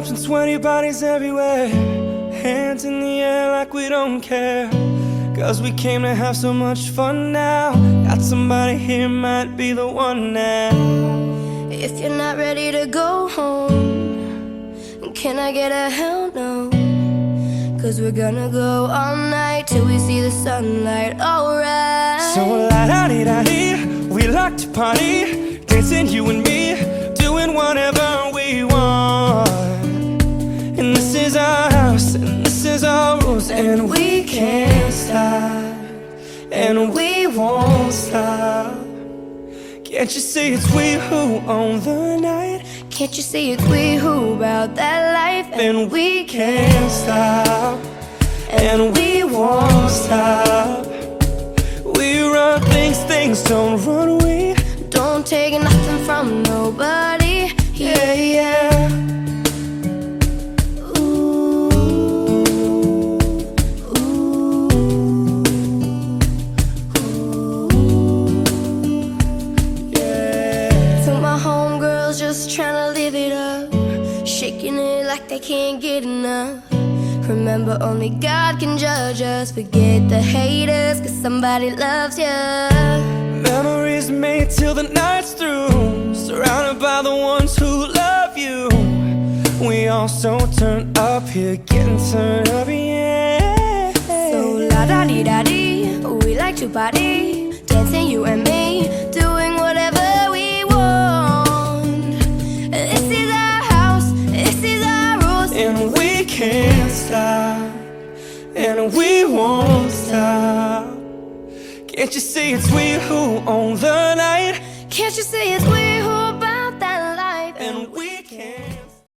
clubs and sweaty bodies everywhere, hands in the air like we don't care. Cause we came to have so much fun now. Got somebody here, might be the one now. If you're not ready to go home, can I get a hell no? Cause we're gonna go all night till we see the sunlight, alright. So la-da-dee-da-dee, we like to party, dancing you and me, doing whatever we want. And this is our house, and this is our rules, and we can't stop, and we won't stop. Can't you see it's we who own the night? Can't you see it's we who about that life? And we can't stop, and we won't stop. We run things, things don't run. We don't take nothing from nobody. Yeah, yeah. Ooh, ooh, ooh, yeah. So my homegirls just tryna live it up, shaking it like they can't get enough. Remember, only God can judge us. Forget the haters, cause somebody loves ya. Memories made till the night's through, surrounded by the ones who love you. We all so turned up here, getting turned up, yeah. So la-da-dee-da-dee, we like to party, dancing you and me, doing whatever we want. This is our house, this is our rules, and we can't stop, and we won't stop. Can't you see it's we who own the night? Can't you see it's we who